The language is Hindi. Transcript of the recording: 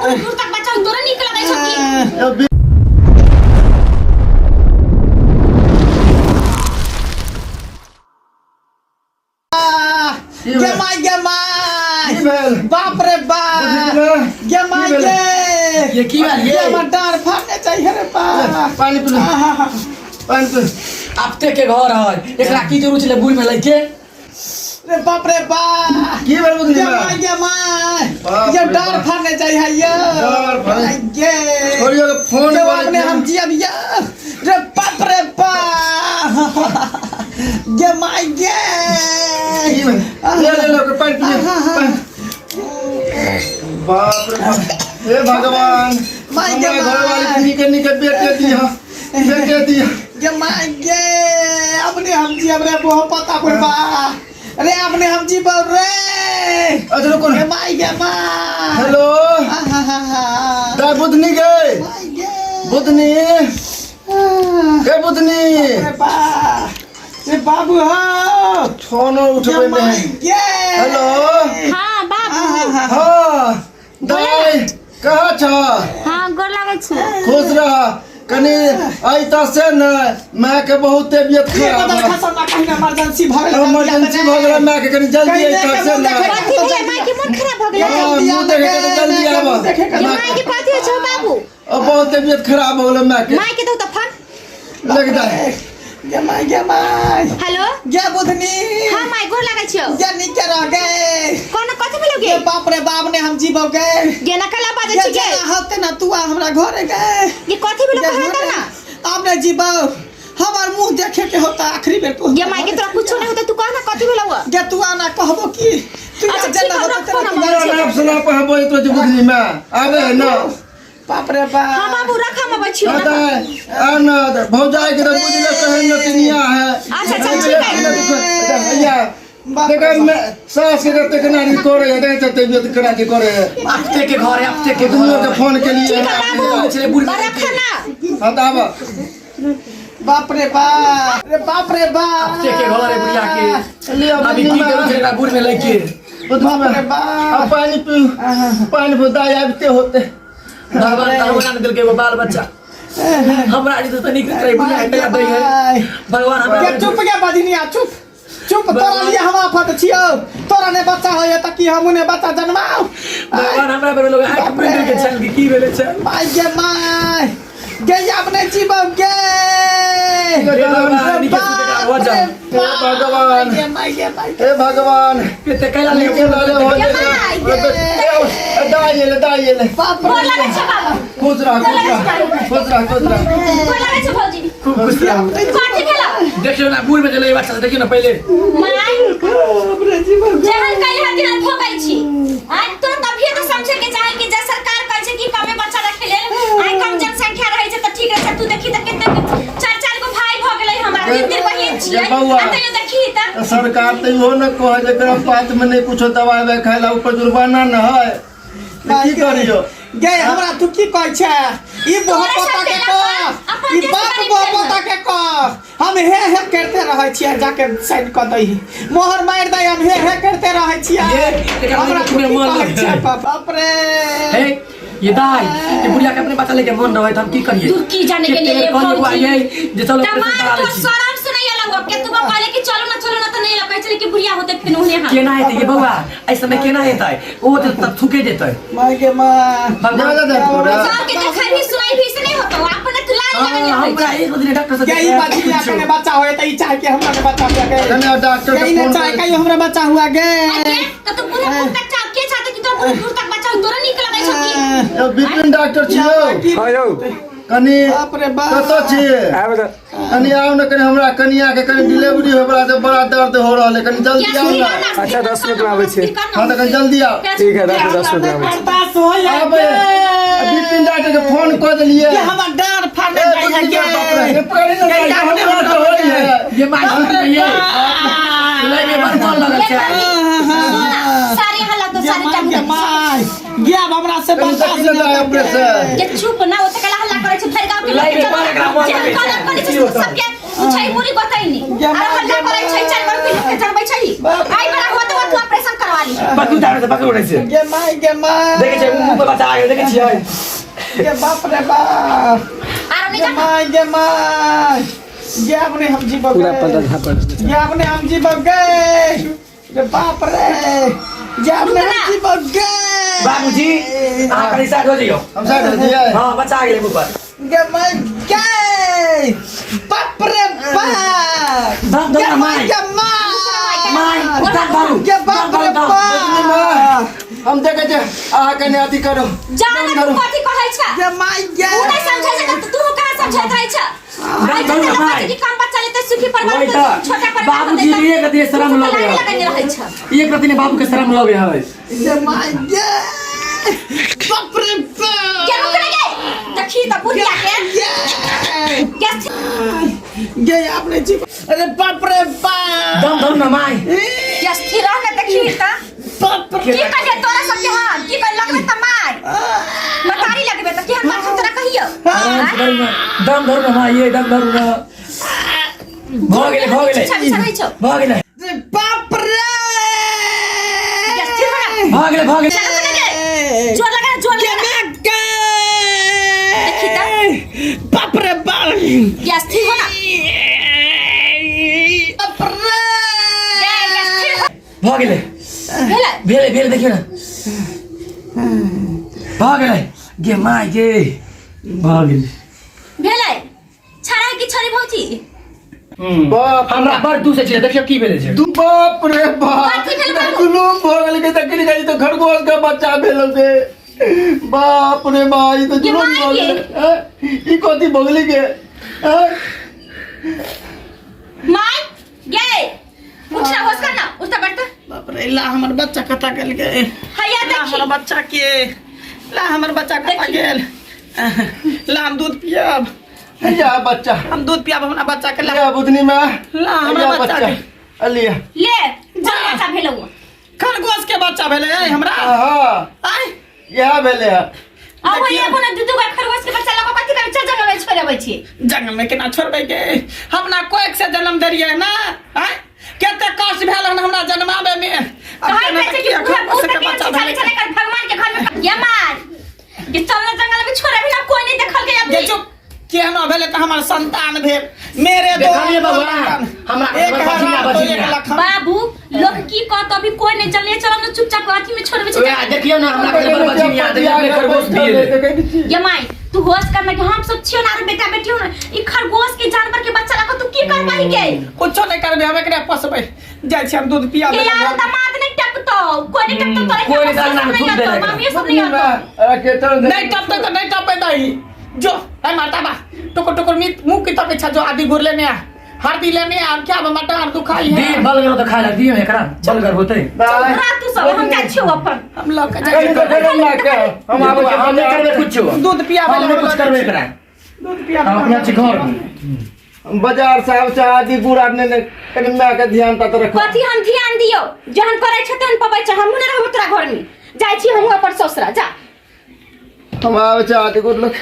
दूर तक बच्चा तोरे निकल गई छकी जमाई बाप रे बाप जमाई ये की बात ये डार फाड़ने चाहिए रे पानी पी पानी पी आपते के घर है एकरा की जरूरत छले बुढ़ में लइके रे बाप रे बाप की बात बुझली जमाई ये डार फाड़ने चाहिए ये डार फाड़ने ये छोड़ियो के फोन जो आपने हम जिया भैया रे बाप रे बाप जमाई ले लो के पानी पी बाप रे बाप हे भगवान माय हमारे घर वाले की निके बेटे दिया जमाई अपने हम जी हमरे बहुत पता पड़बा अरे अपने हम जी बोल रे अच्छा रुको जमाई हेलो दा बुधनी गए बुधनी के बुधनी रे बाबू हो फोन उठबे में हेलो हां बाबू हां दाई कहाँ छ हां गोर लागै छ खुश रह कनी आइता से न मां के बहुत तबीयत खराब है इमरजेंसी भ गेल मां के कनी जल्दी आइता से न कथि भेलै माय के मन खराब भ गेलै मुंह देखे के जल्दी आब माय के कथि छ बाबू बहुत तबीयत खराब हो गेल माय के तो फोन लगता है जमाई हेलो क्या बुधनी हां माय गोर लागै छ क्या निके रह गए कोन कथि भेलौगे बाप रे बाप ने हम जीबो गए गेना कला बाजे छी गे होते ना तू हमरा घरे गए ये कथि भेलौ कहत ना आपने जीबो हमार मुंह देखे के होता आखिरी बेर को ये माय के तोरा कुछ नहीं होता तू कहना कथि भेलौ गे तू आना कहबो की तू अच्छा, जना ठीक है, होता रखो ना, तेरा नाम सुना पे बोल तो बुधनी में आवे न बाप रे बाप हां बाबू रखा में बचियो आता है आना भौजाई के तो बुझले कहन नतिनिया है अच्छा ठीक है भैया देखा मैं सास के रहते कना नहीं करे है तबीयत करा के करे है आपते के घर है आपते के दोनों घर के फोन के लिए ठीक है बाबू छले बुढ़ में रखा ना हटावा बाप रे बाप आपते के घर है बुढ़िया के ले अभी की करू छले बुढ़ में लइके बाप रे बाप अब पानी बुदाई आते होते भगवान ने दिल के वो बाल बच्चा हमरा आदि तो निकल करे बुढ़िया के दई है भगवान के हमरा चुप क्या बाजिनिया चुप चुप तोरा लिए हम आफत छियो तोरा ने बच्चा होय त की हमू ने बच्चा जन्माओ भगवान हमरा पर लोग आंख मिल के चल की भेले छ माय गे माय गे अपने जीवन गे भगवान हे भगवान ते कैला ले के लाले हो दाई ले बाप गोर रे लागै छ बाबू खुश रह गोर लागै छ भौजी खूब खुश रह कथि भेलौ देखियो ना बुढ़ में चले बच्चा देखियो ना पहले माय अपने जीवन जहन कहि हथिन ठोकै छी आज तो तभिए तो समझे के चाहे कि जे सरकार कहै छै कि कमे बच्चा रखे ले आइ कम जनसंख्या रहै छै त ठीक रहै छै तू देखी त कितने चार गो भाई भ गेलै हमरा तीन बहिन छियै आ तइयो देखी त सरकार तो इहो न कहे जकरा पात में नहीं कुछ दवाई वे खाइला ऊपर जुर्माना न है की करियो गे हमरा तू की कहै छै ई बहुत पता के को ई बात बहुत पता के को हम हे करते रहै छियै जाके साइड क दई मोहर मार दई हम हे करते रहै छियै हमरा पूरे मन लग छै बाप रे हे ये दाई ये बुढ़िया के अपने बच्चा लेके मन रहे त हम की करिए तू की जाने के लिए ये जे चलो तमार तो शराब से नहीं अलग के तू कहले कि चलो ना त नहीं लगे चले कि बुढ़िया होते फिर उन्हें हां केना है ये बउआ ऐसे में केना है वो तो थूके देते माय गे मां ज्यादा दे पूरा सब के देखाई भी सुनाई भी से नहीं होता आपने तो लाइन लगा हमरा एक दिन डॉक्टर से क्या ई बात की अपने बच्चा होए त ई चाहे के हमरा के बच्चा हुआ गे धन्य डॉक्टर कहीं नहीं चाहे कहीं हमरा बच्चा हुआ गे तो तू पूरा तक के चाहते कि तो दूर तक बच्चा तोरा निकल गई छकी विपिन डॉक्टर छियो हां यौ कनी बाप रे बाप कत छिए आबे त कनी आओ न कनी हमरा कनिया के कनी डिलीवरी हो बड़ा से बड़ा दर्द हो रहल है कनी जल्दी आओ ना अच्छा 10 मिनट में आबै छी हां त कनी जल्दी आओ ठीक है 10 मिनट में आबै छी बर्दाश्त हो या आबे विपिन डॉक्टर के फोन कर दिए ये हमर डार फाड़ने जाय गे ये पकड़ी ना हमने तो हो रही है ये मार ये ले में बर्तन लगा के सारे हालत तो सारे माय गे माय गया हमरा से बर्दाश्त नहीं होता अपने से के चुप ना होते कला हल्ला करे छै फेर गांव के लाइव में पारा ग्राम बोल जे कला करे छै सबके छै मुरी बताई नहीं अरे हल्ला करे छै चार बार के लोग के चढ़बै छै आई बड़ा होते तू ऑपरेशन करवा ली पकड़ उठाने से पकड़ उठाने से गे माय देखे छे मुंह पे बच्चा आ गया देखे छियै गे बाप रे बाप आरो गे निकल माय गे अपने हम जी बग पूरा पता था पर गे अपने हम जी बग गए गे बाप रे गे अपने हम जी बग गए बाबूजी आ कनी साइड हो जाइयो हम साइड हो जिए हां बच्चा आ गेले मुंह पर गे माय गए बाप रे बाप दम गे दम माय माय उठा बाबू गे बाप रे बाप हम देखे छे आ कने अथी करो जान तू कथि कहै छ गे माय गे तू नहीं समझै छ त तू कहां समझैत रहै छ आई त लोग की काम बच्चा लेते सुखी परिवार वही तो त छोटा परिवार बाबूजी ने एक रति शर्म लगे लगने रहै छ एक रति ने बाबू के शर्म लगे है गे माय गे बाप रे बाप क्या रुक गे देखी त बुढ़िया के क्या गे आपने जी अरे बाप रे बाप दम धर न माय क्या स्थिर रहने देखी त बाप रे की कहे तोरा सब के हां की कहे लगबे त मार मतारी लगबे त केहन मार तोरा कहियो दम धर न माय ये दम धर न हो गेले छन छ हो गेले बाप रे क्या स्थिर रहने हो गेले जोर लगा देखी त बाप रे बाप क्या स्थिर हो ना बाप रे हो गेले भेला भेले देखियो ना हो गेले गे माय गे हो गेले भेलै छाड़ा की छरी भौजी बाप हमरा बड़ दू से छियै देखियो की भेले छै तू बाप रे बाप कथी भेल बाबू? जुलूम हो गेल के तकरी गई तो खरगोश का बच्चा भेल के बाप रे भाई तो ये जुलूम हो मार गेल ई कोती भोगली के माय गे उठना होश करना उठता बैठता बाप रे ला हमर बच्चा कता गेल गे हैया ला देखी हमर बच्चा के ला हमर बच्चा कता गेल ला हम दूध पियब या बच्चा हम दूध पियब हमरा बच्चा के ला या बुधनी में ला हमरा बच्चा के अलिया ले जब बच्चा भेलो खरगोश के बच्चा भेले हमरा हां आय यह भेले अब ये कोनो दुदु का खरगोश के बच्चा लगा कथि करे जंगल में छोड़बै छी जंगल में केना छोड़बै गे हमरा कोइक से जन्म देलियै ना आय केते कष्ट भेल हन हमरा जन्मावे में कहां पे छै कि पूरा भूत के बच्चा चले चले कर भगवान के घर में ये मार कि चलना जंगल में छोड़े बिना कोई नहीं देखल के गे चुप केहनो भेले त हमर संतान भेल मेरे दो देखलिए भगवान हमरा एक बचिया बचिया बाबू लोग की कहत अभी कोई नहीं चले चलो ना चुपचाप अथी में छोड़बै छी ओए देखियो ना हमरा के बड़ बचिया देखियो खरगोश दिए ये माई तू होश करना कि हम सब छियो ना रे बेटा बेटी हो ना ई खरगोश के जानवर के बच्चा लगा तू की करबाही के कुछो नहीं करबे हमें एकरा पसबै जाय छी हम दूध पिया ये यार दामाद नहीं टपतो कोई नहीं टपतो तोरे कोई नहीं डालना, खुद दे देगा। मम्मी सब नहीं आता के तो नहीं टपते तो नहीं टपे दही जो है माता बा टुकुर टुकुर मुंह की तपे छा जो आदि गुर लेने आ हरदी लेने आ क्या बा मटा हर दुखाई है दी बलगर तो खाए दियो एकरा बलगर होते चल तू सब हम जा छियो अपन हम लोग का कहीं तो जाय ना के हम आवे के हम नहीं करबे कुछ दूध पिया हम नहीं कुछ करबे एकरा दूध पिया हम अपना छी घर बाजार साहब से आदि गुड़ आने ने कनी मैं के ध्यान ता रख कथी हम ध्यान दियो जहन करे छ तहन पबै छ हम न रहब तोरा घर में जाय छी हम अपन ससुरा जा हम आवे से आदि गुड़ लोग